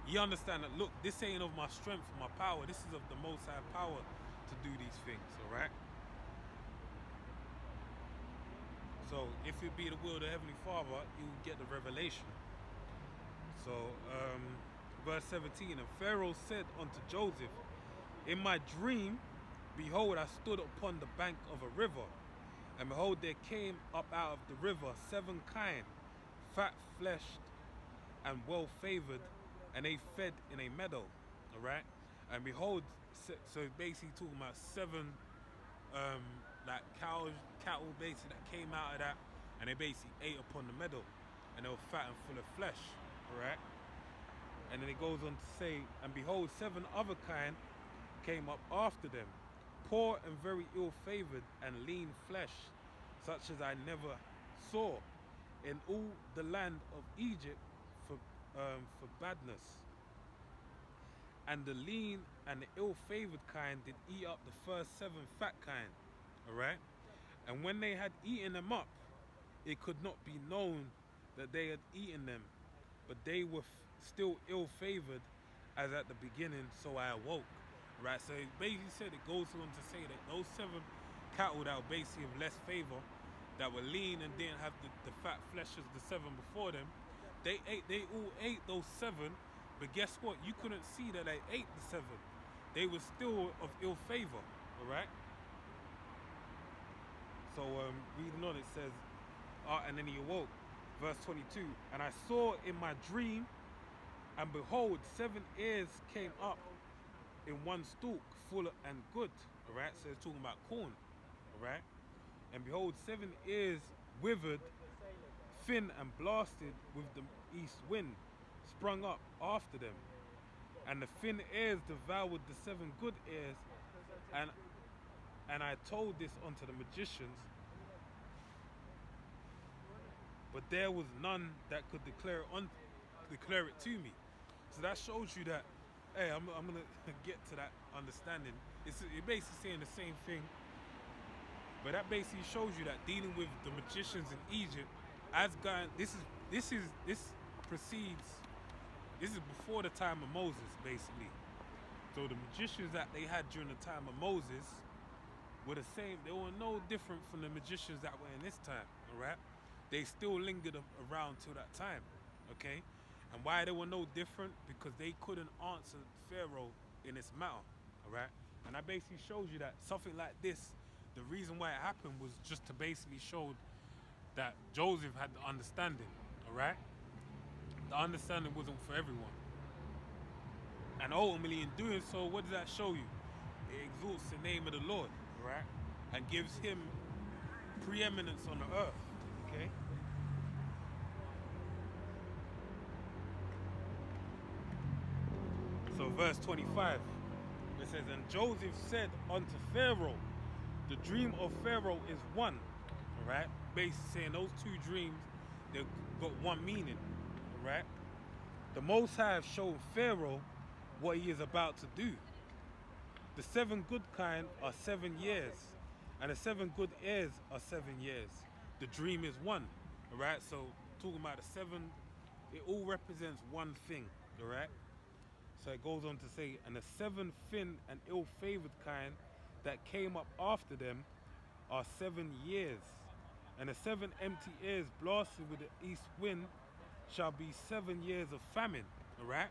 You understand that, look, this ain't of my strength or my power. This is of the Most High power to do these things, all right? So if it be the will of the Heavenly Father, you will get the revelation. So, verse 17, and Pharaoh said unto Joseph, in my dream, behold, I stood upon the bank of a river, and behold, there came up out of the river 7 kine, fat-fleshed and well-favored, and they fed in a meadow, all right? And behold, so basically talking about 7 like cattle basically that came out of that, and they basically ate upon the meadow, and they were fat and full of flesh, all right? And then it goes on to say, and behold, 7 other kind came up after them, poor and very ill-favored and lean flesh, such as I never saw in all the land of Egypt for badness. And the lean and the ill-favored kind did eat up the first 7 fat kind, all right? And when they had eaten them up, it could not be known that they had eaten them, but they were still ill-favored as at the beginning, so I awoke. Right, so it basically said, it goes on to say that those 7 cattle that were basically of less favor, that were lean and didn't have the fat flesh as the 7 before them, they all ate those 7, but guess what? You couldn't see that they ate the 7. They were still of ill favor, all right? So reading on, it says, and then he awoke, verse 22, and I saw in my dream, and behold, 7 ears came up in one stalk, full and good, all right? So it's talking about corn, all right? And behold, 7 ears withered, thin and blasted with the east wind, sprung up after them. And the thin ears devoured the 7 good ears, and I told this unto the magicians, but there was none that could declare it to me. So that shows you that, hey, I'm gonna get to that understanding. It's basically saying the same thing, but that basically shows you that dealing with the magicians in Egypt, as God, this precedes, this is before the time of Moses, basically. So the magicians that they had during the time of Moses were the same. They were no different from the magicians that were in this time, all right? They still lingered around till that time, okay? And why they were no different? Because they couldn't answer Pharaoh in this matter, all right? And that basically shows you that something like this, the reason why it happened was just to basically show that Joseph had the understanding, all right? The understanding wasn't for everyone. And ultimately, in doing so, what does that show you? It exalts the name of the Lord, all right? And gives him preeminence on the earth, okay? So verse 25, it says, and Joseph said unto Pharaoh, the dream of Pharaoh is one, all right? Basically saying those 2 dreams, they've got one meaning, all right? The Most High have shown Pharaoh what he is about to do. The 7 good kind are 7 years, and the 7 good heirs are 7 years. The dream is one, all right? So talking about the 7, it all represents one thing, all right? So it goes on to say, and the 7 thin and ill-favored kind that came up after them are 7 years. And the 7 empty ears blasted with the east wind shall be 7 years of famine, all right?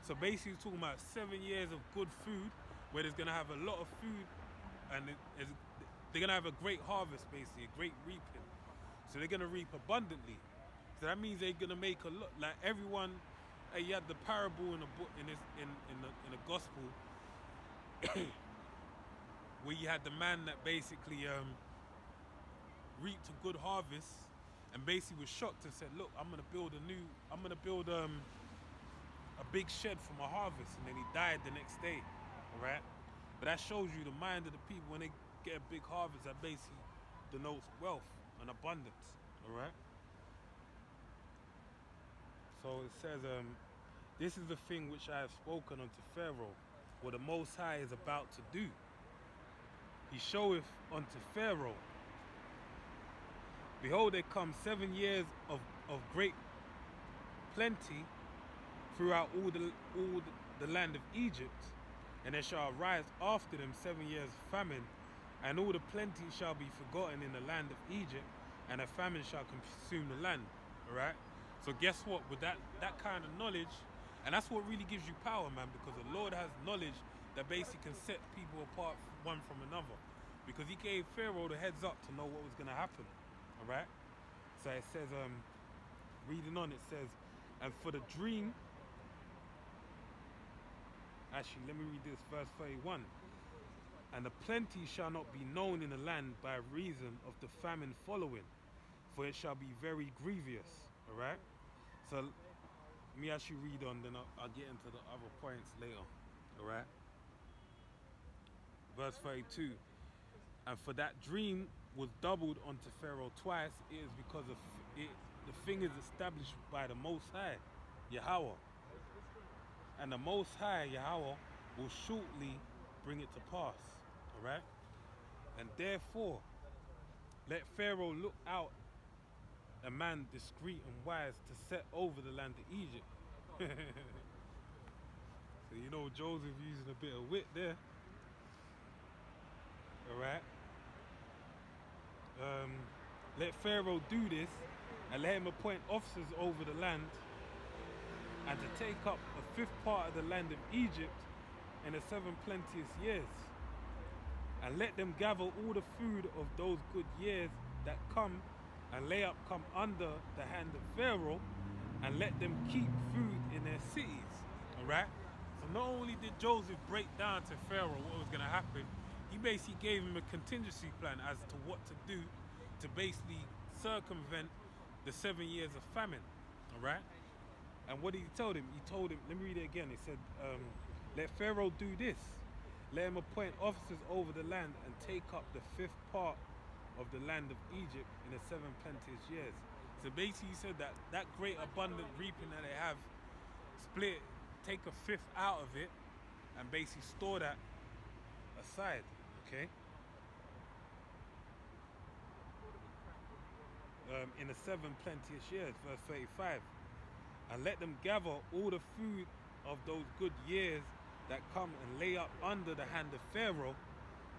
So basically talking about 7 years of good food, where there's gonna have a lot of food, and they're gonna have a great harvest, basically, a great reaping. So they're gonna reap abundantly. So that means they're gonna make a lot, like everyone. You had the parable in the book in the gospel where you had the man that basically reaped a good harvest and basically was shocked and said, look, I'm gonna build a big shed for my harvest, and then he died the next day, all right? But that shows you the mind of the people. When they get a big harvest, that basically denotes wealth and abundance, all right? So it says, this is the thing which I have spoken unto Pharaoh, what the Most High is about to do. He showeth unto Pharaoh, behold, there come 7 years of great plenty, throughout all the land of Egypt, and there shall arise after them 7 years of famine, and all the plenty shall be forgotten in the land of Egypt, and a famine shall consume the land. Alright? So guess what? With that kind of knowledge, and that's what really gives you power, man, because the Lord has knowledge that basically can set people apart one from another. Because he gave Pharaoh the heads up to know what was gonna happen. Alright? So it says, reading on, it says, and for the dream, actually, let me read this, verse 31. And the plenty shall not be known in the land by reason of the famine following, for it shall be very grievous. Alright? So, let me actually read on, then I'll get into the other points later. Alright? Verse 32. And for that dream was doubled unto Pharaoh twice, it is because of it, the thing is established by the Most High, Yahweh. And the Most High, Yahweh, will shortly bring it to pass. Alright? And therefore, let Pharaoh look out a man discreet and wise to set over the land of Egypt. So you know Joseph using a bit of wit there. Alright? Let Pharaoh do this and let him appoint officers over the land, and to take up a fifth part of the land of Egypt in the 7 plenteous years, and let them gather all the food of those good years that come, and lay up come under the hand of Pharaoh, and let them keep food in their cities. Alright? So not only did Joseph break down to Pharaoh what was going to happen, he basically gave him a contingency plan as to what to do to basically circumvent the 7 years of famine. Alright? And what did he tell him? He told him, let me read it again. He said, let Pharaoh do this. Let him appoint officers over the land and take up the fifth part of the land of Egypt in the 7 plenteous years. So basically he said that that great abundant reaping that they have, split, take a fifth out of it, and basically store that aside. Okay? In the 7 plenteous years, verse 35. And let them gather all the food of those good years that come and lay up under the hand of Pharaoh,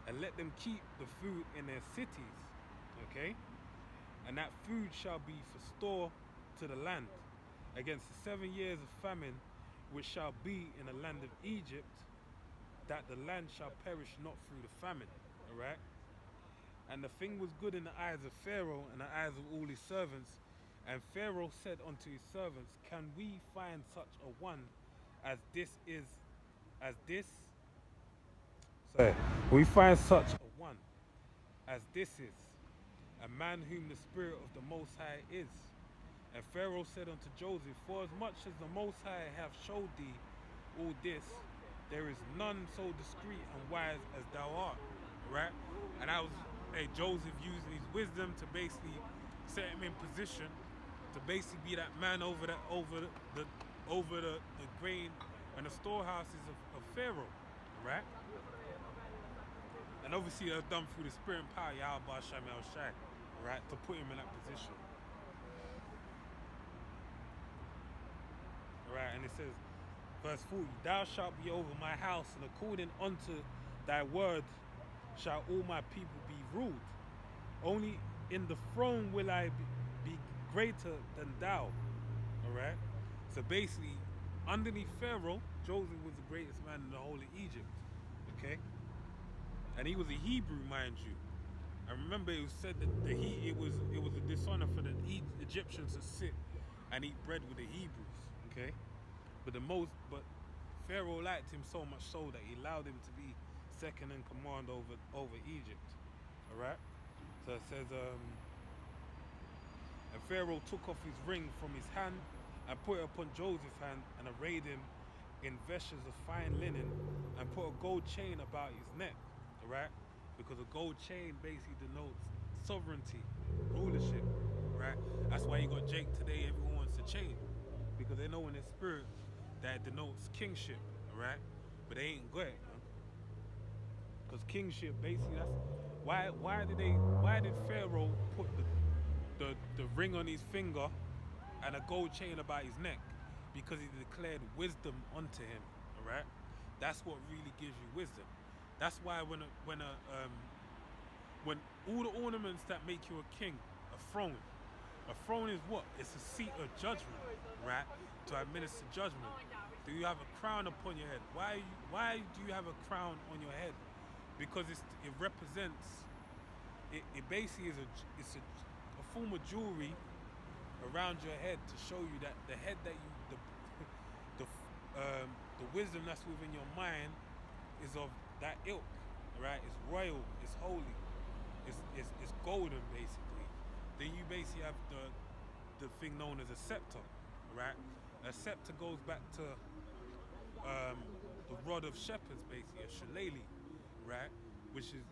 and let them keep the food in their cities. Okay? And that food shall be for store to the land against the 7 years of famine which shall be in the land of Egypt, that the land shall perish not through the famine. Alright? And the thing was good in the eyes of Pharaoh and the eyes of all his servants. And Pharaoh said unto his servants, can we find such a one as this is, as this? Sorry. We find such a one as this is, a man whom the Spirit of the Most High is. And Pharaoh said unto Joseph, for as much as the Most High hath showed thee all this, there is none so discreet and wise as thou art. Right? And I was, Joseph using his wisdom to basically set him in position to basically be that man over the grain and the storehouses of Pharaoh. Right? And obviously that's done through the spirit and power, Yahweh Shem El Shai, right? To put him in that position. Right, and it says, verse 40, thou shalt be over my house, and according unto thy word shall all my people be ruled. Only in the throne will I be greater than thou. Alright? So basically, underneath Pharaoh, Joseph was the greatest man in the whole of Egypt. Okay? And he was a Hebrew, mind you. I remember it was said that it was a dishonor for the Egyptians to sit and eat bread with the Hebrews. Okay? But Pharaoh liked him so much so that he allowed him to be second in command over Egypt. Alright? So it says, and Pharaoh took off his ring from his hand and put it upon Joseph's hand and arrayed him in vestures of fine linen and put a gold chain about his neck. Alright? Because a gold chain basically denotes sovereignty, rulership. Right? That's why you got Jake today, everyone wants a chain. Because they know in their spirit that it denotes kingship. Alright? But they ain't got it, man. Because kingship basically, that's why did Pharaoh put the ring on his finger and a gold chain about his neck? because he declared wisdom unto him. All right, that's what really gives you wisdom. That's why when all the ornaments that make you a king, a throne is what? It's a seat of judgment, right? To administer judgment. Do you have a crown upon your head? Why do you have a crown on your head? Because it represents. It basically is a form of jewelry around your head to show you that the head that you the the wisdom that's within your mind is of that ilk, right? It's royal, it's holy, it's golden basically. Then you basically have the thing known as a scepter, right? A scepter goes back to the rod of shepherds, basically, a shillelagh, right? Which is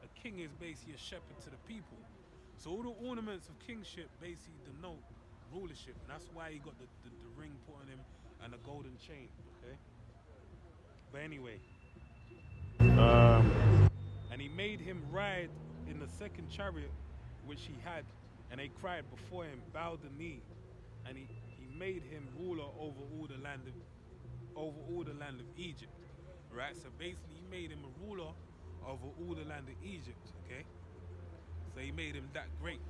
a king is basically a shepherd to the people. So all the ornaments of kingship basically denote rulership, and that's why he got the ring put on him and a golden chain. Okay. But anyway, and he made him ride in the second chariot which he had, and they cried before him, bowed the knee, and he made him ruler over all the land of Egypt. Right? So basically he made him a ruler over all the land of Egypt, okay? So he made him that great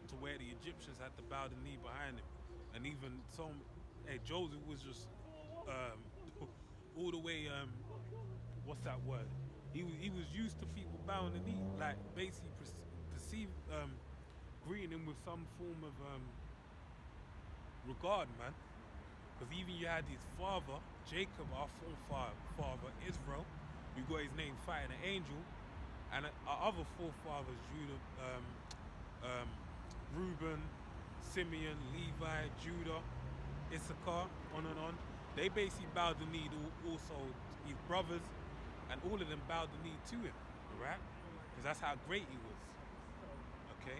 to where the Egyptians had to bow the knee behind him. And even Joseph was just all the way what's that word? He was used to people bowing the knee, like basically greeting him with some form of regard, man. Because even you had his father, Jacob, our forefather, Israel, who got his name fighting an angel, and our other forefathers, Reuben, Simeon, Levi, Judah, Issachar, on and on. They basically bowed the knee to also his brothers, and all of them bowed the knee to him, right? Because that's how great he was, okay?